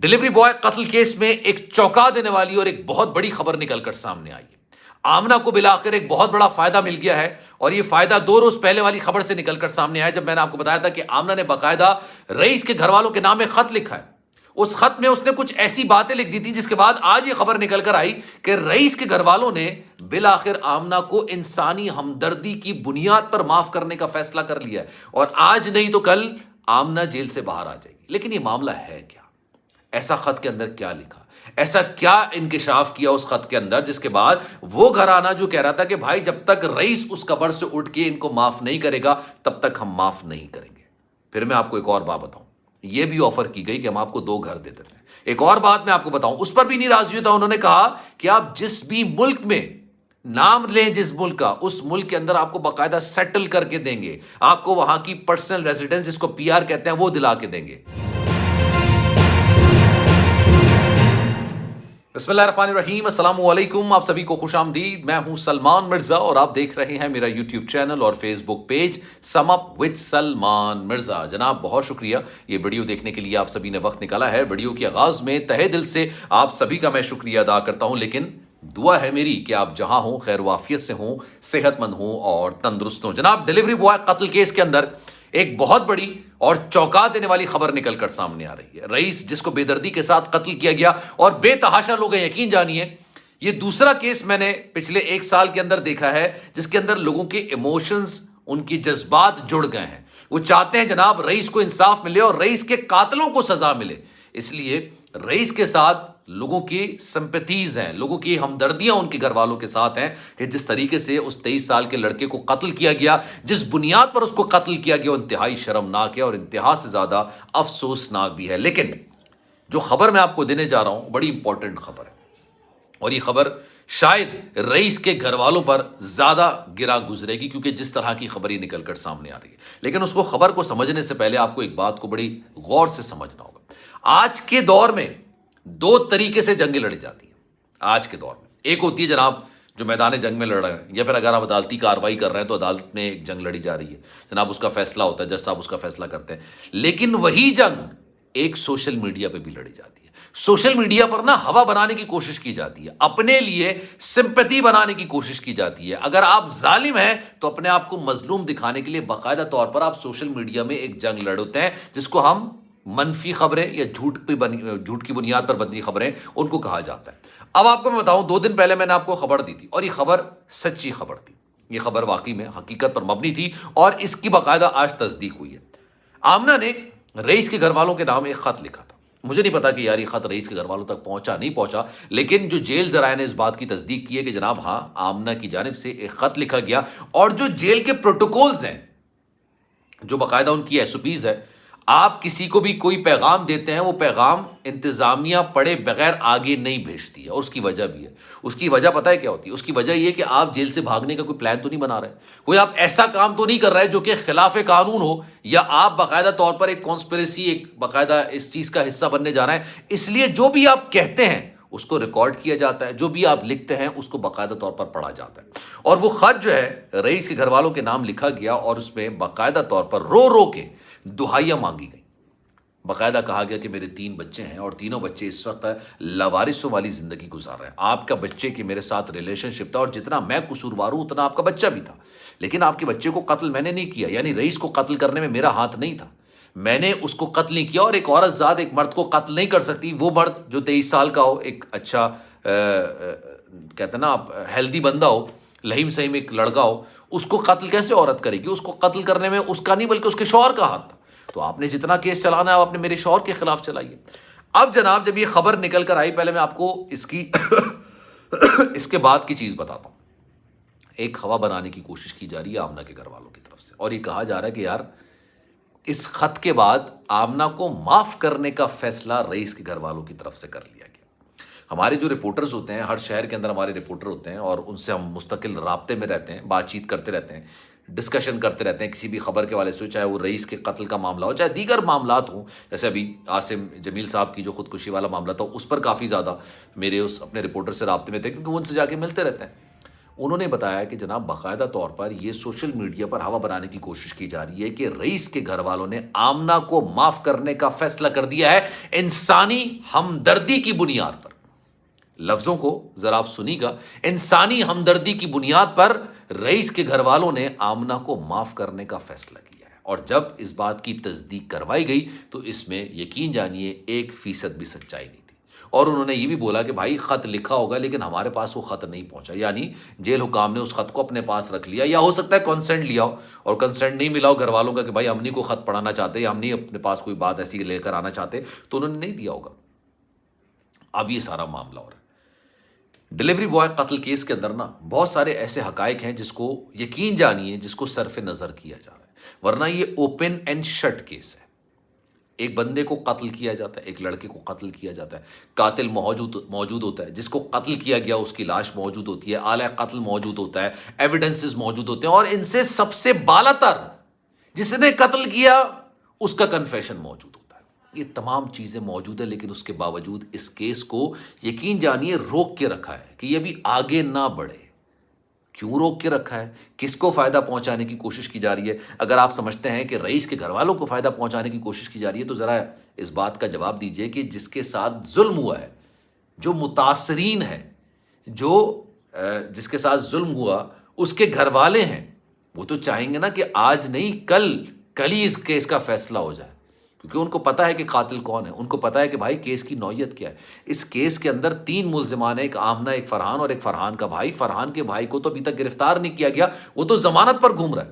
Delivery boy قتل case میں ایک چونکا دینے والی اور ایک بہت بڑی خبر نکل کر سامنے آئی ہے۔ آمنہ کو بالآخر ایک بہت بڑا فائدہ مل گیا ہے، اور یہ فائدہ 2 روز پہلے والی خبر سے نکل کر سامنے آیا، جب میں نے آپ کو بتایا تھا کہ آمنہ نے باقاعدہ رئیس کے گھر والوں کے نام میں خط لکھا ہے۔ اس خط میں اس نے کچھ ایسی باتیں لکھ دی تھیں جس کے بعد آج یہ خبر نکل کر آئی کہ رئیس کے گھر والوں نے بالآخر آمنہ کو انسانی ہمدردی کی بنیاد پر معاف کرنے کا فیصلہ کر لیا ہے، اور آج نہیں تو کل آمنہ جیل سے باہر آ جائے گی۔ لیکن یہ معاملہ ہے کیا؟ ایسا خط کے اندر کیا لکھا؟ ایسا کیا انکشاف کیا اس خط کے اندر جس کے بعد وہ گھرانہ جو کہہ رہا تھا کہ بھائی جب تک رئیس اس قبر سے اٹھ کے ان کو معاف نہیں کرے گا تب تک ہم معاف نہیں کریں گے۔ پھر میں آپ کو ایک اور بات بتاؤں، یہ بھی آفر کی گئی کہ ہم آپ کو 2 گھر دے دیتے ہیں۔ ایک اور بات میں آپ کو بتاؤں، اس پر بھی نہیں راضی ہوتا، انہوں نے کہا کہ آپ جس بھی ملک میں نام لیں، جس ملک کا، اس ملک کے اندر آپ کو باقاعدہ سیٹل کر کے دیں گے، آپ کو وہاں کی پرسنل ریزیڈنس جس کو PR کہتے ہیں وہ دلا کے دیں گے۔ بسم اللہ الرحمن الرحیم، السلام علیکم، آپ سبھی کو خوش آمدید۔ میں ہوں سلمان مرزا اور آپ دیکھ رہے ہیں میرا یوٹیوب چینل اور Facebook page sum up with Salman Mirza. جناب بہت شکریہ یہ ویڈیو دیکھنے کے لیے، آپ سبھی نے وقت نکالا ہے۔ ویڈیو کے آغاز میں تہہ دل سے آپ سبھی کا میں شکریہ ادا کرتا ہوں، لیکن دعا ہے میری کہ آپ جہاں ہوں خیر و عافیت سے ہوں، صحت مند ہوں اور تندرست ہوں۔ جناب ڈلیوری بوائے قتل کیس کے اندر ایک بہت بڑی اور چونکا دینے والی خبر نکل کر سامنے آ رہی ہے۔ رئیس جس کو بے دردی کے ساتھ قتل کیا گیا، اور بے تحاشا لوگ یقین جانیے یہ دوسرا کیس میں نے پچھلے 1 سال کے اندر دیکھا ہے جس کے اندر لوگوں کے ایموشنز، ان کی جذبات جڑ گئے ہیں۔ وہ چاہتے ہیں جناب رئیس کو انصاف ملے اور رئیس کے قاتلوں کو سزا ملے، اس لیے رئیس کے ساتھ لوگوں کی سمپیتیز ہیں، لوگوں کی ہمدردیاں ان کے گھر والوں کے ساتھ ہیں کہ جس طریقے سے اس 23 سال کے لڑکے کو قتل کیا گیا، جس بنیاد پر اس کو قتل کیا گیا، وہ انتہائی شرمناک ہے اور انتہا سے زیادہ افسوسناک بھی ہے۔ لیکن جو خبر میں آپ کو دینے جا رہا ہوں بڑی امپورٹنٹ خبر ہے، اور یہ خبر شاید رئیس کے گھر والوں پر زیادہ گرا گزرے گی کیونکہ جس طرح کی خبر ہی نکل کر سامنے آ رہی ہے۔ لیکن اس کو خبر کو سمجھنے سے پہلے آپ کو ایک بات کو بڑی غور سے سمجھنا ہوگا۔ آج کے دور میں 2 طریقے سے جنگیں لڑی جاتی ہیں آج کے دور میں۔ ایک ہوتی ہے جناب جو میدان جنگ میں لڑ رہے ہیں، یا پھر اگر آپ عدالتی کارروائی کر رہے ہیں تو عدالت میں ایک جنگ لڑی جا رہی ہے، جناب اس کا فیصلہ ہوتا ہے، جج صاحب اس کا فیصلہ کرتے ہیں۔ لیکن وہی جنگ ایک سوشل میڈیا پہ بھی لڑی جاتی ہے۔ سوشل میڈیا پر نا ہوا بنانے کی کوشش کی جاتی ہے، اپنے لیے سمپیتی بنانے کی کوشش کی جاتی ہے۔ اگر آپ ظالم ہیں تو اپنے آپ کو مظلوم دکھانے کے لیے باقاعدہ طور پر آپ سوشل میڈیا میں ایک جنگ لڑتے ہیں جس کو ہم منفی خبریں یا جھوٹ کی بنیاد پر بنی خبریں ان کو کہا جاتا ہے۔ اب آپ کو میں بتاؤں، 2 دن پہلے میں نے آپ کو خبر دی تھی اور یہ خبر سچی خبر تھی، یہ خبر واقعی میں حقیقت پر مبنی تھی اور اس کی باقاعدہ آج تصدیق ہوئی ہے۔ آمنہ نے رئیس کے گھر والوں کے نام ایک خط لکھا تھا۔ مجھے نہیں پتا کہ یار یہ خط رئیس کے گھر والوں تک پہنچا نہیں پہنچا، لیکن جو جیل ذرائع نے اس بات کی تصدیق کی ہے کہ جناب ہاں آمنہ کی جانب سے ایک خط لکھا گیا، اور جو جیل کے پروٹوکولز ہیں، جو باقاعدہ ان کی SOPs ہے، آپ کسی کو بھی کوئی پیغام دیتے ہیں وہ پیغام انتظامیہ پڑھے بغیر آگے نہیں بھیجتی ہے، اور اس کی وجہ بھی ہے۔ اس کی وجہ پتہ ہے کیا ہوتی ہے؟ اس کی وجہ یہ کہ آپ جیل سے بھاگنے کا کوئی پلان تو نہیں بنا رہے، کوئی آپ ایسا کام تو نہیں کر رہے جو کہ خلاف قانون ہو، یا آپ باقاعدہ طور پر ایک کانسپریسی، ایک باقاعدہ اس چیز کا حصہ بننے جا رہے ہیں۔ اس لیے جو بھی آپ کہتے ہیں اس کو ریکارڈ کیا جاتا ہے، جو بھی آپ لکھتے ہیں اس کو باقاعدہ طور پر پڑھا جاتا ہے۔ اور وہ خط جو ہے رئیس کے گھر والوں کے نام لکھا گیا، اور اس میں باقاعدہ طور پر رو رو کے دہائیاں مانگی گئیں۔ باقاعدہ کہا گیا کہ میرے 3 بچے ہیں اور تینوں بچے اس وقت لاوارثوں والی زندگی گزار رہے ہیں۔ آپ کا بچے کی میرے ساتھ ریلیشن شپ تھا، اور جتنا میں قصوروار ہوں اتنا آپ کا بچہ بھی تھا، لیکن آپ کے بچے کو قتل میں نے نہیں کیا، یعنی رئیس کو قتل کرنے میں میرا ہاتھ نہیں تھا، میں نے اس کو قتل نہیں کیا۔ اور ایک عورت ذات ایک مرد کو قتل نہیں کر سکتی، وہ مرد جو 23 سال کا ہو، ایک اچھا کہتے ہیں نا آپ ہیلدی بندہ ہو، لہیم سہیم ایک لڑکا ہو، اس کو قتل کیسے عورت کرے گی؟ اس کو قتل کرنے میں اس کا نہیں بلکہ اس کے شوہر کا ہاتھ تھا۔ تو آپ نے جتنا کیس چلانا ہے آپ اپنے میرے شوہر کے خلاف چلائیے۔ اب جناب جب یہ خبر نکل کر آئی، پہلے میں آپ کو اس کے بعد کی چیز بتاتا ہوں۔ ایک ہوا بنانے کی کوشش کی جا رہی ہے آمنہ کے گھر والوں کی طرف سے، اور یہ کہا جا رہا ہے کہ یار اس خط کے بعد آمنہ کو معاف کرنے کا فیصلہ رئیس کے گھر والوں کی طرف سے کر لیا گیا۔ ہمارے جو رپورٹرز ہوتے ہیں، ہر شہر کے اندر ہمارے رپورٹر ہوتے ہیں، اور ان سے ہم مستقل رابطے میں رہتے ہیں، بات چیت کرتے رہتے ہیں، ڈسکشن کرتے رہتے ہیں کسی بھی خبر کے والے سے، چاہے وہ رئیس کے قتل کا معاملہ ہو، چاہے دیگر معاملات ہوں۔ جیسے ابھی عاصم جمیل صاحب کی جو خودکشی والا معاملہ تھا، اس پر کافی زیادہ میرے اس اپنے رپورٹر سے رابطے میں تھے کیونکہ وہ ان سے جا کے ملتے رہتے ہیں۔ انہوں نے بتایا کہ جناب باقاعدہ طور پر یہ سوشل میڈیا پر ہوا بنانے کی کوشش کی جا رہی ہے کہ رئیس کے گھر والوں نے آمنہ کو معاف کرنے کا فیصلہ کر دیا ہے انسانی ہمدردی کی بنیاد پر. لفظوں کو ذرا آپ سنی گا, انسانی ہمدردی کی بنیاد پر رئیس کے گھر والوں نے آمنہ کو معاف کرنے کا فیصلہ کیا ہے. اور جب اس بات کی تصدیق کروائی گئی تو اس میں یقین جانیے 1% بھی سچائی نہیں تھی. اور انہوں نے یہ بھی بولا کہ بھائی خط لکھا ہوگا لیکن ہمارے پاس وہ خط نہیں پہنچا, یعنی جیل حکام نے اس خط کو اپنے پاس رکھ لیا, یا ہو سکتا ہے کنسنٹ لیا ہو اور کنسنٹ نہیں ملا ہو گھر والوں کا کہ بھائی ہم نہیں کو خط پڑھانا چاہتے یا ہم نہیں اپنے پاس کوئی بات ایسی لے کر آنا چاہتے, تو انہوں نے نہیں دیا ہوگا. اب یہ سارا معاملہ ہو رہا ہے. ڈیلیوری بوائے قتل کیس کے اندر نا بہت سارے ایسے حقائق ہیں جس کو یقین جانیے جس کو صرف نظر کیا جا رہا ہے, ورنہ یہ اوپن اینڈ شٹ کیس ہے. ایک بندے کو قتل کیا جاتا ہے, ایک لڑکے کو قتل کیا جاتا ہے, قاتل موجود ہوتا ہے, جس کو قتل کیا گیا اس کی لاش موجود ہوتی ہے, آلہ قتل موجود ہوتا ہے, ایویڈنسز موجود ہوتے ہیں, اور ان سے سب سے بالا تر جس نے قتل کیا اس کا کنفیشن موجود ہوتا ہے. یہ تمام چیزیں موجود ہیں, لیکن اس کے باوجود اس کیس کو یقین جانیے روک کے رکھا ہے کہ یہ بھی آگے نہ بڑھے. کیوں روک کے رکھا ہے؟ کس کو فائدہ پہنچانے کی کوشش کی جا رہی ہے؟ اگر آپ سمجھتے ہیں کہ رئیس کے گھر والوں کو فائدہ پہنچانے کی کوشش کی جا رہی ہے تو ذرا اس بات کا جواب دیجئے کہ جس کے ساتھ ظلم ہوا ہے, جو متاثرین ہے, جس کے ساتھ ظلم ہوا اس کے گھر والے ہیں, وہ تو چاہیں گے نا کہ آج نہیں کل ہی اس کیس کا فیصلہ ہو جائے, کیونکہ ان کو پتا ہے کہ قاتل کون ہے, ان کو پتا ہے کہ بھائی کیس کی نوعیت کیا ہے. اس کیس کے اندر 3 ملزمان ہیں, ایک آمنہ, ایک فرحان اور ایک فرحان کا بھائی. فرحان کے بھائی کو تو ابھی تک گرفتار نہیں کیا گیا, وہ تو ضمانت پر گھوم رہا ہے.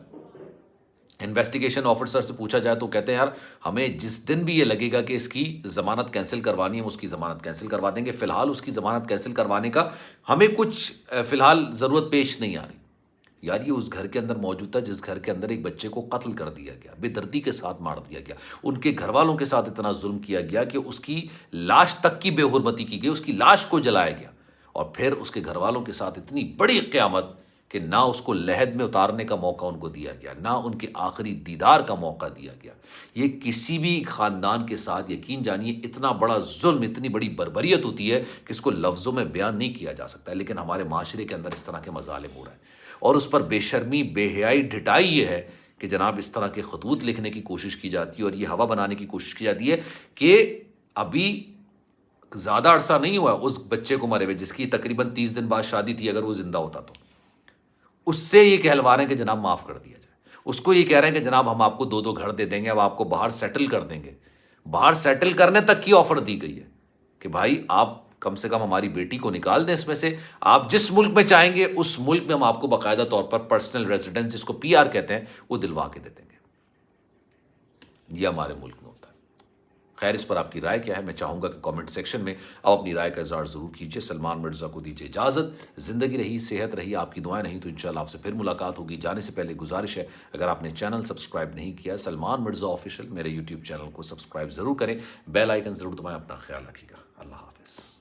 انویسٹیگیشن آفیسر سے پوچھا جائے تو کہتے ہیں یار ہمیں جس دن بھی یہ لگے گا کہ اس کی ضمانت کینسل کروانی ہے, ہم اس کی ضمانت کینسل کروا دیں گے. فی الحال اس کی ضمانت کینسل کروانے کا ہمیں کچھ فی الحال ضرورت پیش نہیں آ رہی. یار یہ اس گھر کے اندر موجود تھا جس گھر کے اندر ایک بچے کو قتل کر دیا گیا, بے دردی کے ساتھ مار دیا گیا, ان کے گھر والوں کے ساتھ اتنا ظلم کیا گیا کہ اس کی لاش تک کی بے حرمتی کی گئی, اس کی لاش کو جلایا گیا, اور پھر اس کے گھر والوں کے ساتھ اتنی بڑی قیامت کہ نہ اس کو لحد میں اتارنے کا موقع ان کو دیا گیا, نہ ان کے آخری دیدار کا موقع دیا گیا. یہ کسی بھی خاندان کے ساتھ یقین جانیے اتنا بڑا ظلم, اتنی بڑی بربریت ہوتی ہے کہ اس کو لفظوں میں بیان نہیں کیا جا سکتا. لیکن ہمارے معاشرے کے اندر اس طرح کے مظالم ہو رہے ہیں, اور اس پر بے شرمی, بے حیائی, ڈھٹائی یہ ہے کہ جناب اس طرح کے خطوط لکھنے کی کوشش کی جاتی ہے اور یہ ہوا بنانے کی کوشش کی جاتی ہے کہ ابھی زیادہ عرصہ نہیں ہوا اس بچے کو مرے ہوئے جس کی تقریباً 30 دن بعد شادی تھی, اگر وہ زندہ ہوتا تو اس سے یہ کہلوا رہے ہیں کہ جناب معاف کر دیا جائے. اس کو یہ کہہ رہے ہیں کہ جناب ہم آپ کو 2 گھر دے دیں گے, اب آپ کو باہر سیٹل کر دیں گے. باہر سیٹل کرنے تک کی آفر دی گئی ہے کہ بھائی آپ کم سے کم ہماری بیٹی کو نکال دیں اس میں سے, آپ جس ملک میں چاہیں گے اس ملک میں ہم آپ کو باقاعدہ طور پر پرسنل ریزیڈنس, جس کو PR کہتے ہیں, وہ دلوا کے دے دیں گے. یہ ہمارے ملک میں ہوتا ہے. خیر اس پر آپ کی رائے کیا ہے؟ میں چاہوں گا کہ کامنٹ سیکشن میں آپ اپنی رائے کا اظہار ضرور کیجیے. سلمان مرزا کو دیجیے اجازت. زندگی رہی, صحت رہی, آپ کی دعائیں نہیں تو انشاءاللہ آپ سے پھر ملاقات ہوگی. جانے سے پہلے گزارش ہے, اگر آپ نے چینل سبسکرائب نہیں کیا سلمان مرزا آفیشیل میرے YouTube چینل کو سبسکرائب ضرور کریں, بیل آئیکن ضرور دبائیں. اپنا خیال رکھیے گا. اللہ حافظ.